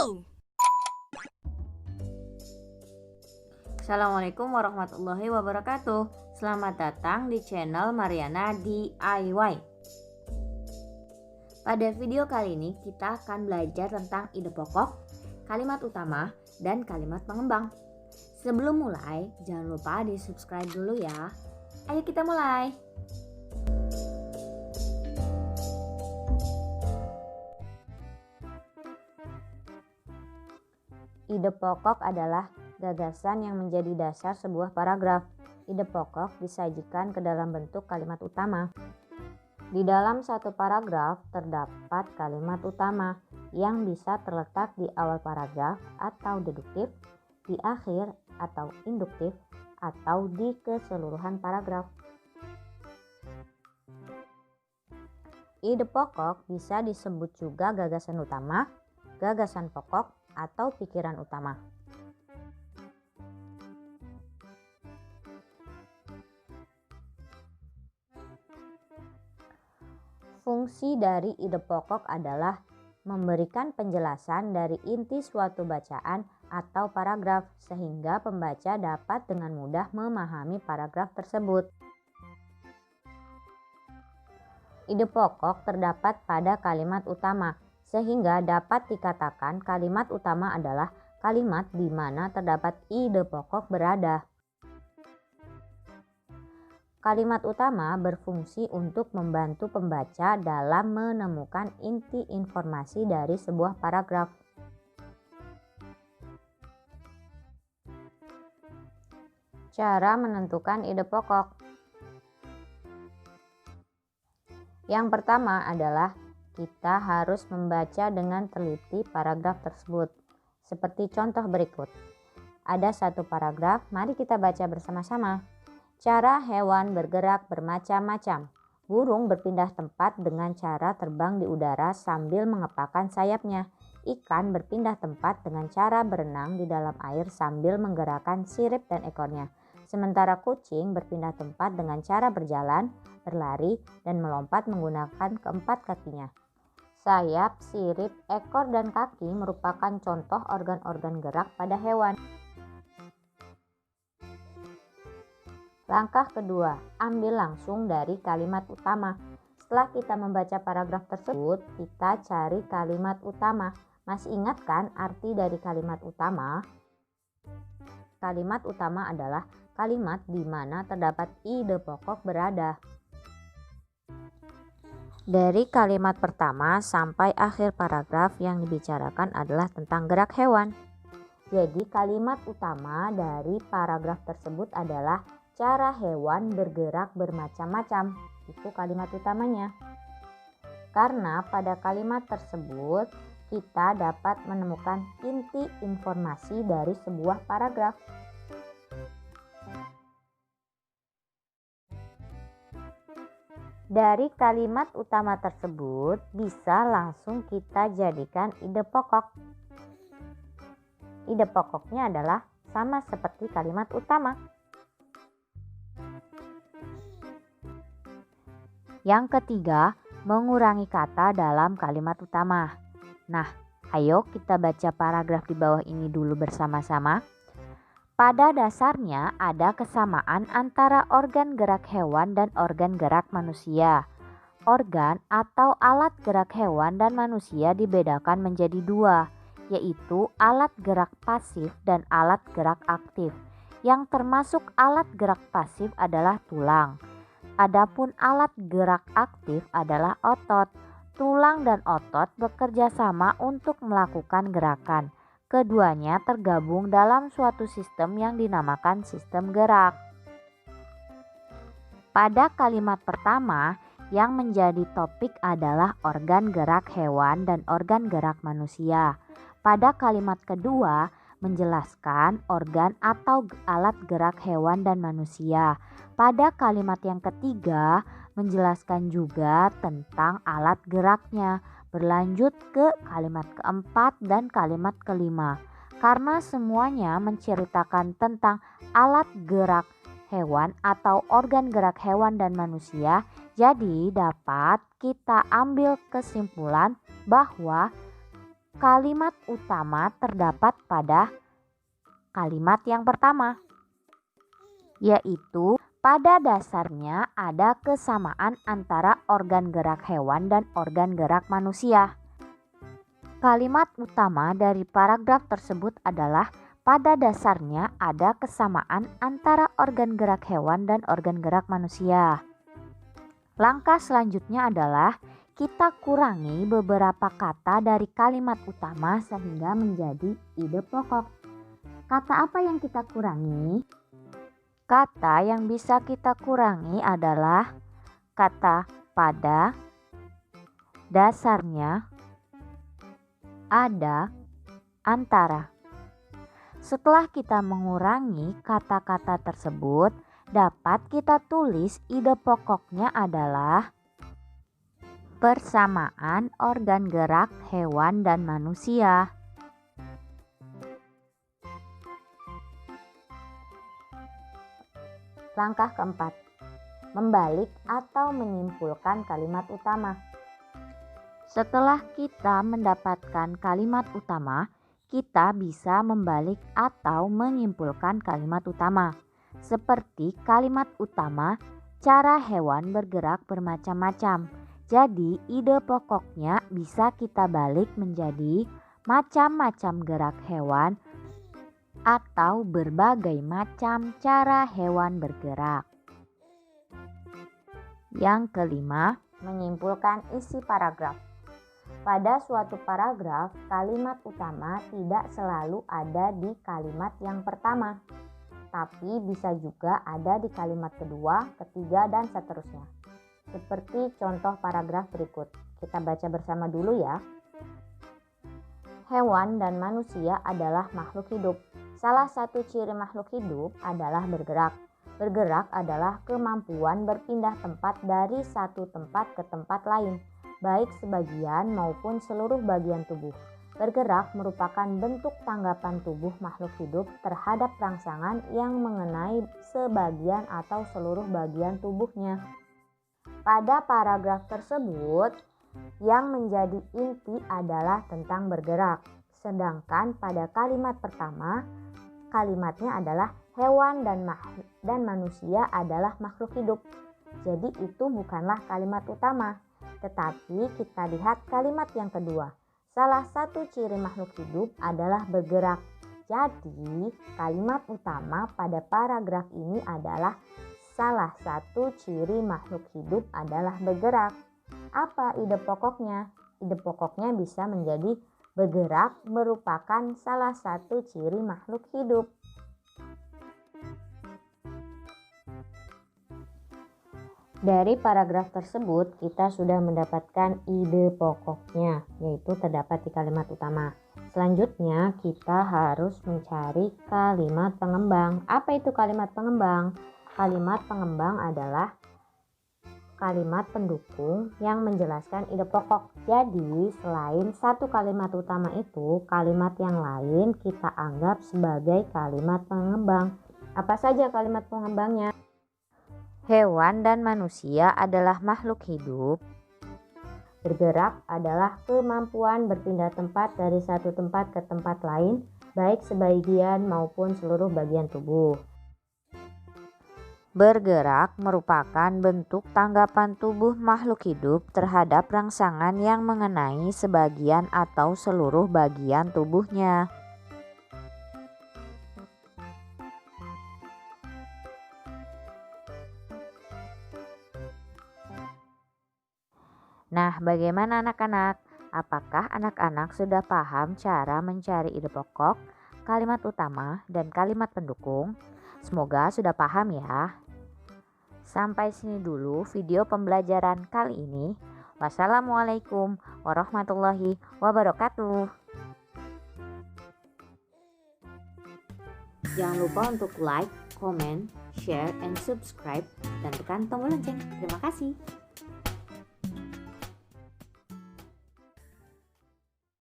go! Assalamualaikum warahmatullahi wabarakatuh. Selamat datang di channel Mariana DIY. Pada video kali ini kita akan belajar tentang ide pokok, kalimat utama, dan kalimat pengembang. Sebelum mulai, jangan lupa di subscribe dulu ya. Ayo kita mulai. Ide pokok adalah gagasan yang menjadi dasar sebuah paragraf. Ide pokok disajikan ke dalam bentuk kalimat utama. Di dalam satu paragraf terdapat kalimat utama yang bisa terletak di awal paragraf atau deduktif, di akhir atau induktif, atau di keseluruhan paragraf. Ide pokok bisa disebut juga gagasan utama, gagasan pokok, atau pikiran utama. Fungsi dari ide pokok adalah memberikan penjelasan dari inti suatu bacaan atau paragraf sehingga pembaca dapat dengan mudah memahami paragraf tersebut. Ide pokok terdapat pada kalimat utama, sehingga dapat dikatakan kalimat utama adalah kalimat di mana terdapat ide pokok berada. Kalimat utama berfungsi untuk membantu pembaca dalam menemukan inti informasi dari sebuah paragraf. Cara menentukan ide pokok. Yang pertama adalah kita harus membaca dengan teliti paragraf tersebut. Seperti contoh berikut. Ada satu paragraf, mari kita baca bersama-sama. Cara hewan bergerak bermacam-macam. Burung berpindah tempat dengan cara terbang di udara sambil mengepakkan sayapnya. Ikan berpindah tempat dengan cara berenang di dalam air sambil menggerakkan sirip dan ekornya. Sementara kucing berpindah tempat dengan cara berjalan, berlari, dan melompat menggunakan keempat kakinya. Sayap, sirip, ekor, dan kaki merupakan contoh organ-organ gerak pada hewan. Langkah kedua, ambil langsung dari kalimat utama. Setelah kita membaca paragraf tersebut, kita cari kalimat utama. Masih ingat kan arti dari kalimat utama? Kalimat utama adalah kalimat di mana terdapat ide pokok berada. Dari kalimat pertama sampai akhir paragraf yang dibicarakan adalah tentang gerak hewan. Jadi kalimat utama dari paragraf tersebut adalah cara hewan bergerak bermacam-macam. Itu kalimat utamanya. Karena pada kalimat tersebut kita dapat menemukan inti informasi dari sebuah paragraf. Dari kalimat utama tersebut bisa langsung kita jadikan ide pokok. Ide pokoknya adalah sama seperti kalimat utama. Yang ketiga, mengurangi kata dalam kalimat utama. Nah, ayo kita baca paragraf di bawah ini dulu bersama-sama. Pada dasarnya ada kesamaan antara organ gerak hewan dan organ gerak manusia. Organ atau alat gerak hewan dan manusia dibedakan menjadi dua, yaitu alat gerak pasif dan alat gerak aktif. Yang termasuk alat gerak pasif adalah tulang. Adapun alat gerak aktif adalah otot. Tulang dan otot bekerja sama untuk melakukan gerakan. Keduanya tergabung dalam suatu sistem yang dinamakan sistem gerak. Pada kalimat pertama, yang menjadi topik adalah organ gerak hewan dan organ gerak manusia. Pada kalimat kedua, menjelaskan organ atau alat gerak hewan dan manusia. Pada kalimat yang ketiga, menjelaskan juga tentang alat geraknya. Berlanjut ke kalimat keempat dan kalimat kelima. Karena semuanya menceritakan tentang alat gerak hewan atau organ gerak hewan dan manusia, jadi dapat kita ambil kesimpulan bahwa kalimat utama terdapat pada kalimat yang pertama, yaitu pada dasarnya ada kesamaan antara organ gerak hewan dan organ gerak manusia. Kalimat utama dari paragraf tersebut adalah pada dasarnya ada kesamaan antara organ gerak hewan dan organ gerak manusia. Langkah selanjutnya adalah kita kurangi beberapa kata dari kalimat utama sehingga menjadi ide pokok. Kata apa yang kita kurangi? Kata yang bisa kita kurangi adalah kata pada, dasarnya, ada, antara. Setelah kita mengurangi kata-kata tersebut, dapat kita tulis ide pokoknya adalah persamaan organ gerak hewan dan manusia. Langkah keempat, membalik atau menyimpulkan kalimat utama. Setelah kita mendapatkan kalimat utama, kita bisa membalik atau menyimpulkan kalimat utama. Seperti kalimat utama, cara hewan bergerak bermacam-macam. Jadi ide pokoknya bisa kita balik menjadi macam-macam gerak hewan atau berbagai macam cara hewan bergerak. Yang kelima, menyimpulkan isi paragraf. Pada suatu paragraf, kalimat utama tidak selalu ada di kalimat yang pertama, tapi bisa juga ada di kalimat kedua, ketiga, dan seterusnya. Seperti contoh paragraf berikut. Kita baca bersama dulu ya. Hewan dan manusia adalah makhluk hidup. Salah satu ciri makhluk hidup adalah bergerak. Bergerak adalah kemampuan berpindah tempat dari satu tempat ke tempat lain, baik sebagian maupun seluruh bagian tubuh. Bergerak merupakan bentuk tanggapan tubuh makhluk hidup terhadap rangsangan yang mengenai sebagian atau seluruh bagian tubuhnya. Pada paragraf tersebut, yang menjadi inti adalah tentang bergerak. Sedangkan pada kalimat pertama, kalimatnya adalah hewan dan manusia adalah makhluk hidup. Jadi itu bukanlah kalimat utama. Tetapi kita lihat kalimat yang kedua. Salah satu ciri makhluk hidup adalah bergerak. Jadi kalimat utama pada paragraf ini adalah salah satu ciri makhluk hidup adalah bergerak. Apa ide pokoknya? Ide pokoknya bisa menjadi bergerak merupakan salah satu ciri makhluk hidup. Dari paragraf tersebut kita sudah mendapatkan ide pokoknya, yaitu terdapat di kalimat utama. Selanjutnya kita harus mencari kalimat pengembang. Apa itu kalimat pengembang? Kalimat pengembang adalah kalimat pendukung yang menjelaskan ide pokok. Jadi selain satu kalimat utama itu, kalimat yang lain kita anggap sebagai kalimat pengembang. Apa saja kalimat pengembangnya? Hewan dan manusia adalah makhluk hidup. Bergerak adalah kemampuan berpindah tempat dari satu tempat ke tempat lain, baik sebagian maupun seluruh bagian tubuh. Bergerak merupakan bentuk tanggapan tubuh makhluk hidup terhadap rangsangan yang mengenai sebagian atau seluruh bagian tubuhnya. Nah, bagaimana anak-anak? Apakah anak-anak sudah paham cara mencari ide pokok, kalimat utama, dan kalimat pendukung? Semoga sudah paham ya. Sampai sini dulu video pembelajaran kali ini. Wassalamualaikum warahmatullahi wabarakatuh. Jangan lupa untuk like, comment, share, and subscribe, dan tekan tombol lonceng. Terima kasih.